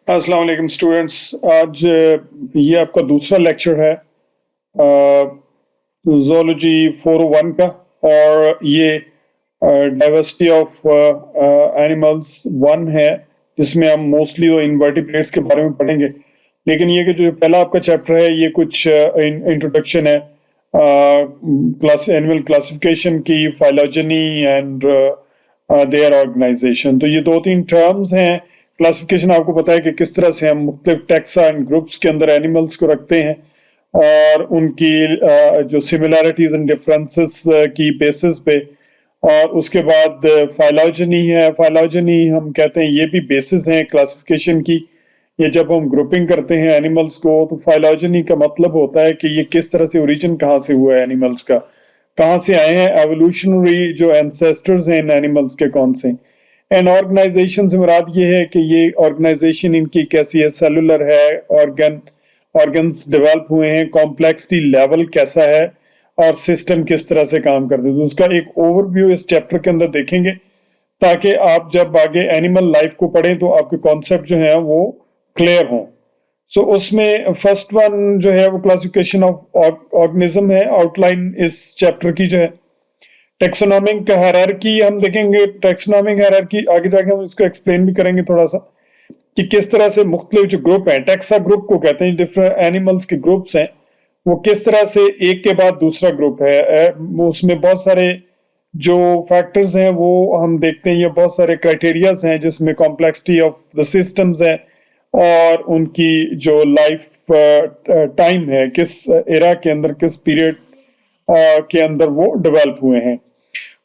अस्सलाम वालेकुम स्टूडेंट्स। आज ये आपका दूसरा लेक्चर है ज़ूलॉजी 401 का। और ये डाइवर्सिटी ऑफ एनिमल्स 1 है, जिसमें हम मोस्टली तो इनवर्टिब्रेट्स के बारे में पढ़ेंगे। लेकिन ये कि जो पहला आपका चैप्टर है ये कुछ इंट्रोडक्शन है क्लास एनिमल क्लासिफिकेशन की, फाइलोजेनी एंड देयर ऑर्गेनाइजेशन। तो ये 2-3 टर्म्स हैं। क्लासिफिकेशन आपको पता है कि किस तरह से हम मुख्तलिफ टैक्सा एंड ग्रुप्स के अंदर एनिमल्स को रखते हैं और उनकी जो सिमिलैरिटीज एंड डिफरेंसेस की बेसिस पे। और उसके बाद फाइलोजेनी है। फाइलोजेनी हम कहते हैं ये भी बेसिस हैं क्लासिफिकेशन की। ये जब हम ग्रुपिंग करते हैं एनिमल्स को तो फाइलोजेनी का मतलब होता है कि ये किस तरह से ओरिजिन कहाँ से हुआ है एनिमल्स का, कहाँ से आए हैं, एवोल्यूशनरी जो एंसेस्टर्स हैं इन एनिमल्स के कौन से। एंड ऑर्गेनाइजेशन से मुराद ये है कि ये ऑर्गेनाइजेशन इनकी कैसी है, सेलुलर है, ऑर्गन्स डेवलप हुए हैं, कॉम्प्लेक्सिटी लेवल कैसा है और सिस्टम किस तरह से काम करते हैं। तो उसका एक ओवरव्यू इस चैप्टर के अंदर देखेंगे ताकि आप जब आगे एनिमल लाइफ को पढ़ें तो आपके कॉन्सेप्ट जो है वो क्लियर हों। सो उसमें फर्स्ट वन जो है वो क्लासिफिकेशन ऑफ ऑर्गेनिज्म है। आउटलाइन इस चैप्टर की जो है टेक्सोनॉमिक हायरार्की हम देखेंगे। टेक्सोनॉमिक हायरार्की आगे जाके हम इसको एक्सप्लेन भी करेंगे थोड़ा सा कि किस तरह से मुख्तलिफ जो ग्रुप हैं, टैक्सा ग्रुप को कहते हैं, डिफरेंट एनिमल्स के ग्रुप्स हैं, वो किस तरह से एक के बाद दूसरा ग्रुप है। उसमें बहुत सारे जो फैक्टर्स हैं वो हम देखते हैं, ये बहुत सारे क्राइटेरियाज हैं जिसमें कॉम्प्लेक्सिटी ऑफ द सिस्टम्स है और उनकी जो लाइफ टाइम है, किस एरा के अंदर, किस पीरियड के अंदर वो डेवलप हुए हैं।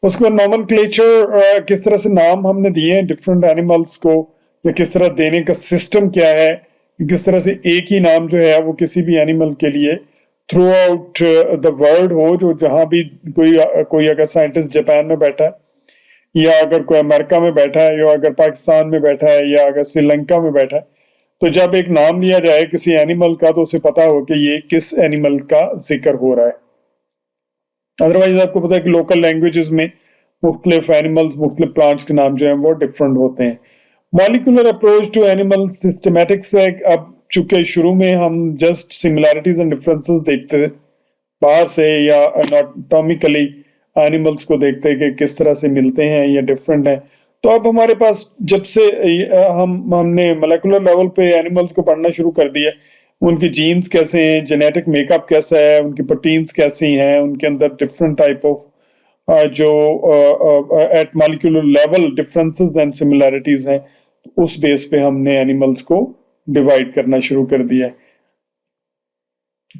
उसके बाद नॉमेनक्लेचर, किस तरह से नाम हमने दिए हैं डिफरेंट एनिमल्स को, या किस तरह देने का सिस्टम क्या है, किस तरह से एक ही नाम जो है वो किसी भी एनिमल के लिए थ्रू आउट द वर्ल्ड हो, जो जहां भी कोई अगर साइंटिस्ट जापान में बैठा है, या अगर कोई अमेरिका में बैठा है, या अगर पाकिस्तान में बैठा है, या अगर श्रीलंका में बैठा है, तो जब एक नाम लिया जाए किसी एनिमल का तो उसे पता हो कि ये किस एनिमल का जिक्र हो रहा है। अदरवाइज आपको पता है कि लोकल लैंग्वेजेस में मुख्तलिफ एनिमल्स, मुख्तलिफ प्लांट्स के नाम जो हैं वो डिफरेंट होते हैं। Molecular approach to animal systematics है। अब चूंकि शुरू में हम जस्ट सिमिलैरिटीज एंड डिफरेंसेस देखते थे बाहर से, या एनाटॉमिकली एनिमल्स को देखते कि किस तरह से मिलते हैं या डिफरेंट हैं, तो अब हमारे पास जब से हमने मोलेकुलर लेवल पे एनिमल्स को पढ़ना शुरू कर दिया, उनके जीन्स कैसे हैं, जेनेटिक मेकअप कैसा है, उनकी प्रोटीन्स कैसी हैं, उनके अंदर डिफरेंट टाइप ऑफ जो at molecular level differences and similarities हैं, उस बेस पे हमने एनिमल्स को डिवाइड करना शुरू कर दिया है।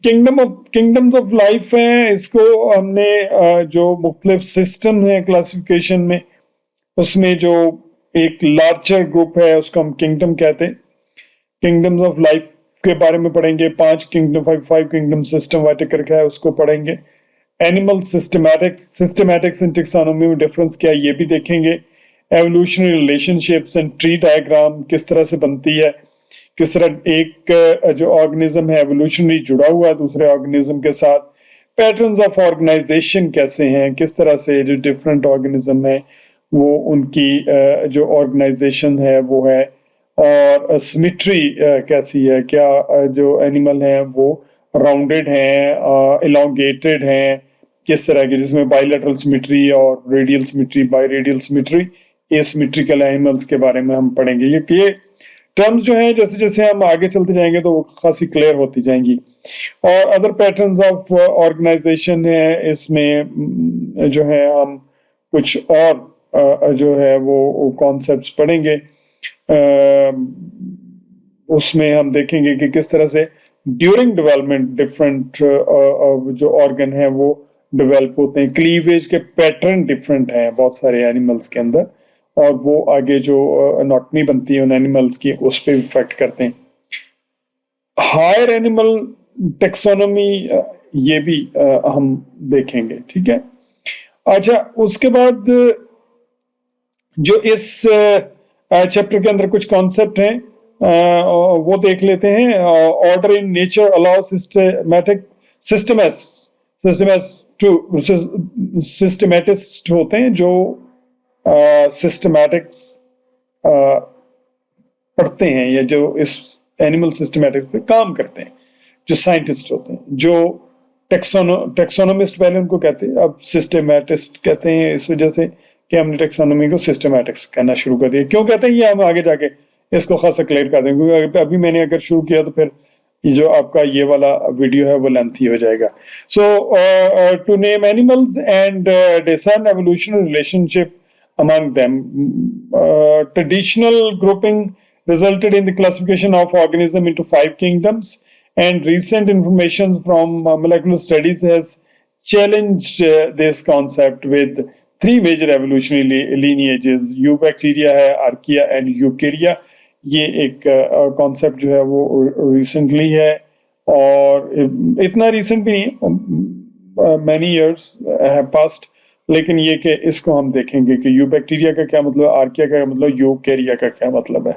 किंगडम्स ऑफ लाइफ है, इसको हमने जो मुख्तलिफ सिस्टम है क्लासिफिकेशन में, उसमें जो एक लार्जर ग्रुप है उसको हम किंगडम कहते हैं। किंगडम्स ऑफ लाइफ के बारे में पढ़ेंगे। 5 किंगडम, 5 किंगडम सिस्टमैटिक रखा है, उसको पढ़ेंगे। एनिमल सिस्टमैटिक्स एंड टेक्सोनॉमी में डिफरेंस क्या है ये भी देखेंगे। Evolutionary relationships and tree diagram किस तरह से बनती है, किस तरह एक जो ऑर्गेनिज्म है एवोल्यूशनरी जुड़ा हुआ है दूसरे ऑर्गेनिज्म के साथ। पैटर्न्स ऑफ ऑर्गेनाइजेशन कैसे हैं, किस तरह से जो डिफरेंट ऑर्गेनिज्म है वो उनकी जो ऑर्गेनाइजेशन है वो है। और सिमेट्री कैसी है, क्या जो एनिमल हैं वो राउंडेड हैं, इलोंगेटेड हैं, किस तरह की, जिसमें बाइलेटरल सिमेट्री और radial symmetry, biradial symmetry, asymmetrical animals के बारे में हम पढ़ेंगे। ये टर्म्स जो हैं जैसे जैसे हम आगे चलते जाएंगे तो वो खासी क्लियर होती जाएंगी। और अदर पैटर्न्स ऑफ ऑर्गेनाइजेशन है, इसमें जो है हम कुछ और जो है वो कॉन्सेप्ट्स पढ़ेंगे। उसमें हम देखेंगे कि किस तरह से ड्यूरिंग डेवलपमेंट डिफरेंट जो ऑर्गन है वो डेवलप होते हैं। क्लीवेज के पैटर्न डिफरेंट हैं बहुत सारे एनिमल्स के अंदर, और वो आगे जो एनाटॉमी बनती है उन एनिमल्स की उस पर इफेक्ट करते हैं। हायर एनिमल टेक्सोनॉमी ये भी हम देखेंगे, ठीक है। अच्छा, उसके बाद जो इस चैप्टर के अंदर कुछ कॉन्सेप्ट हैं वो देख लेते हैं। ऑर्डर इन नेचर अलाउ सिस्टमैटिस्ट होते हैं जो सिस्टमैटिक्स पढ़ते हैं या जो इस एनिमल सिस्टमैटिक्स पे काम करते हैं, जो साइंटिस्ट होते हैं, जो टेक्सोनोमिस्ट पहले उनको कहते हैं, अब सिस्टमैटिस्ट कहते हैं, इस वजह से कि हमने टेक्सोनोमी को सिस्टमैटिक्स कहना शुरू कर दिया। क्यों कहते हैं ये हम आगे जाके इसको खासा क्लियर कर देंगे, क्योंकि अभी मैंने अगर शुरू किया तो फिर जो आपका ये वाला वीडियो है वो लेंथी हो जाएगा। So to name animals and discern evolutionary relationship among them. Traditional grouping resulted in the classification of organism into 5 kingdoms, and recent information from molecular studies has challenged this concept with 3 major evolutionary lineages. Eubacteria है, Archaea and Eukarya. ये एक concept जो है वो recently है, और इतना recent भी नहीं है, मैनी ईयर्स हैव पास्ड, लेकिन ये कि इसको हम देखेंगे कि यूबैक्टीरिया का क्या मतलब, आर्किया का मतलब, यूकैरिया का क्या मतलब है।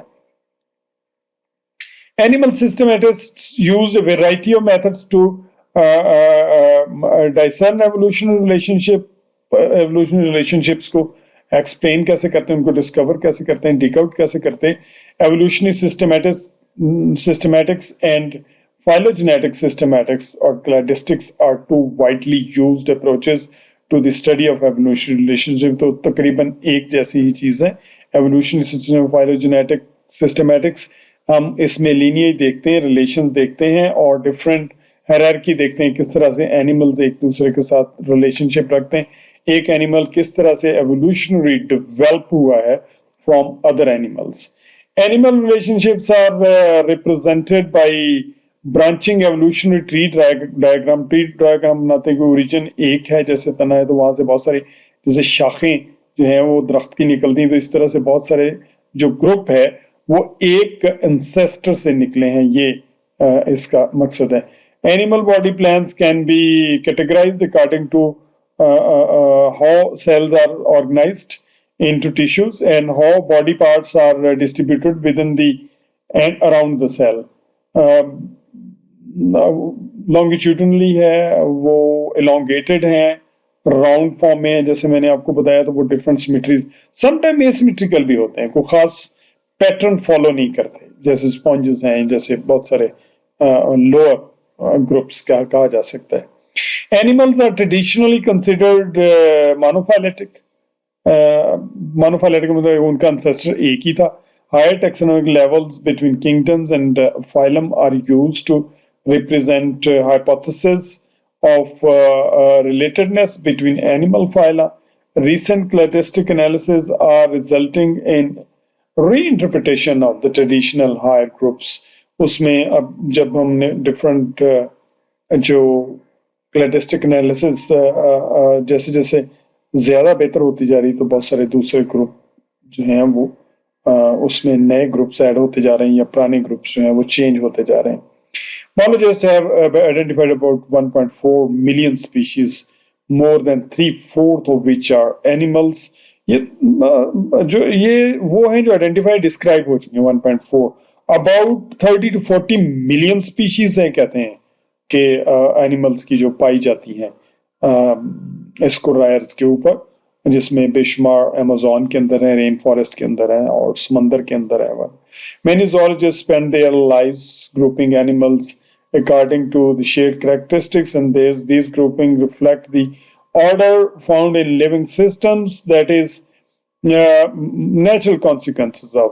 Animal systematists used a variety of methods to discern evolutionary relationships को एक्सप्लेन कैसे करते हैं, उनको डिस्कवर कैसे करते हैं, डिकआउट कैसे करते हैं। Evolutionary systematics and phylogenetic systematics or cladistics are two widely used approaches to the study of evolutionary relationship। तो तकरीबन एक जैसी ही चीज है। evolutionary system, phylogenetic systematics, हम इसमें lineage देखते हैं, relations देखते हैं, और different hierarchy देखते हैं, किस तरह से animals एक दूसरे के साथ relationship रखते हैं, एक animal किस तरह से evolutionary develop हुआ है from other animals। Animal relationships are represented by branching evolutionary tree diagram बनाते हैं कि ओरिजिन एक है, जैसे तना है तो वहां से बहुत सारी जैसे शाखें जो हैं वो दरख्त की निकलती हैं, तो इस तरह से बहुत सारे जो ग्रुप है वो एक एंसेस्टर से निकले हैं, ये इसका मकसद है। Animal body plans can be categorised according to how cells are organised into tissues and how body parts are distributed within the and around the cell. Longitudinally है, वो एलोंगेटेड हैं, राउंड फॉर्म में है, जैसे मैंने आपको बताया, तो वो डिफरेंट सिमेट्रीज, समटाइम एसिमेट्रिकल भी होते हैं, कोई खास पैटर्न फॉलो नहीं करते, जैसे स्पॉन्जेस हैं, जैसे बहुत सारे लोअर ग्रुप्स का कहा जा सकता है। Animals are traditionally considered monophyletic. Monophyletic मतलब उनका एंसेस्टर एक ही था। Higher taxonomic levels between kingdoms and phylum are used to represent hypotheses of relatedness between animal phyla. Recent cladistic analysis are resulting in reinterpretation of the traditional higher groups. उसमें अब जब हमने different जो cladistic analysis जैसे जैसे ज़्यादा बेहतर होती जा रही, तो बहुत सारे दूसरे ग्रुप जो हैं वो उसमें नए ग्रुप्स ऐड होते जा रहे हैं, या पुराने ग्रुप्स जो हैं वो चेंज होते जा रहे हैं। Biologists have identified about 1.4 million species, more than 3/4 of which are animals। ये वो हैं जो आइडेंटिफाई डिस्क्राइब हो चुके हैं 1.4। अबाउट 30 to 40 मिलियन स्पीशीज हैं कहते हैं कि एनिमल्स की जो पाई जाती हैं स्कोरायर्स के ऊपर, जिसमें बेशुमार अमेज़न के अंदर है, रेन फॉरेस्ट के अंदर है, और समंदर के अंदर है। Many zoologists spend their lives grouping animals according to the shared characteristics, and these grouping reflect the order found in living systems, that is natural consequences of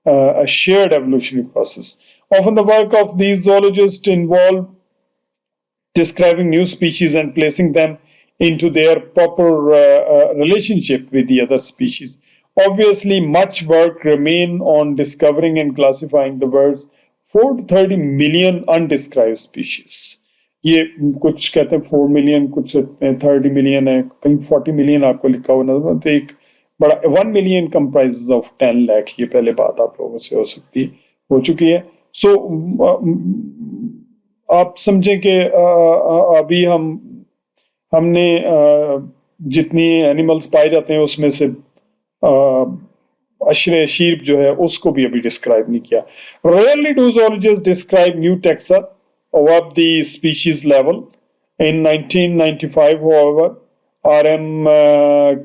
a shared evolutionary process. Often the work of these zoologists involve describing new species and placing them into their proper relationship with the other species. Obviously, much work remains on discovering and classifying the world's 4 to 30 million undescribed species. ये कुछ कहते हैं 4 million, कुछ 30 million है, कहीं 40 million आपको लिखा हुआ नजर, तो एक बड़ा 1 मिलियन comprises of 10 lakh, ये पहले बात आप लोगों से हो चुकी है। सो आप समझें कि अभी हमने जितनी एनिमल्स पाए जाते हैं उसमें से अशरे शीप जो है उसको भी अभी डिस्क्राइब नहीं किया। Rarely do zoologists describe new taxa above the species level. In 1995, however, R.M.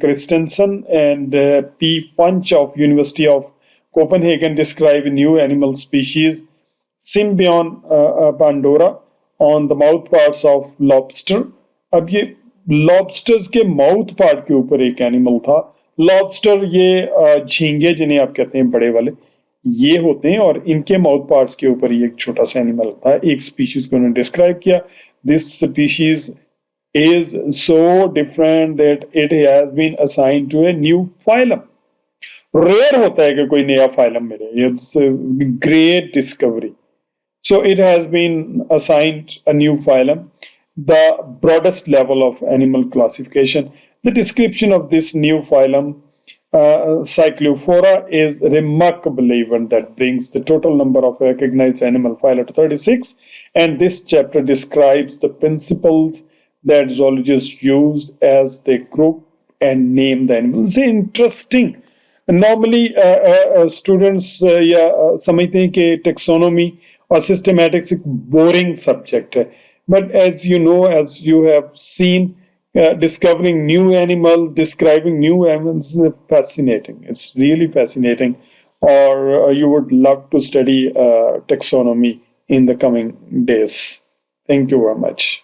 Christensen and P. Funch of University of Copenhagen describe new animal species. Symbion Pandora on the mouth parts of lobster. अब ये lobsters के mouth part के ऊपर एक animal था. Lobster ये झींगे जिन्हें आप कहते हैं बड़े वाले ये होते हैं और इनके माउथ पार्ट्स के ऊपर ये एक छोटा सा एनिमल था. एक स्पीशीज को उन्होंने डिस्क्राइब किया. This species is so different that it has been assigned to a new phylum. Rare होता है कि कोई नया phylum मिले. It's a great discovery. So it has been assigned a new phylum, the broadest level of animal classification. The description of this new phylum, Cyclophora, is remarkable event that brings the total number of recognized animal phyla to 36. And this chapter describes the principles that zoologists used as they group and name the animals. It's interesting. Normally, students समझते हैं कि taxonomy और systematics एक boring subject है. But as you know, as you have seen, discovering new animals, describing new animals is fascinating. It's really fascinating. Or you would love to study taxonomy in the coming days. Thank you very much.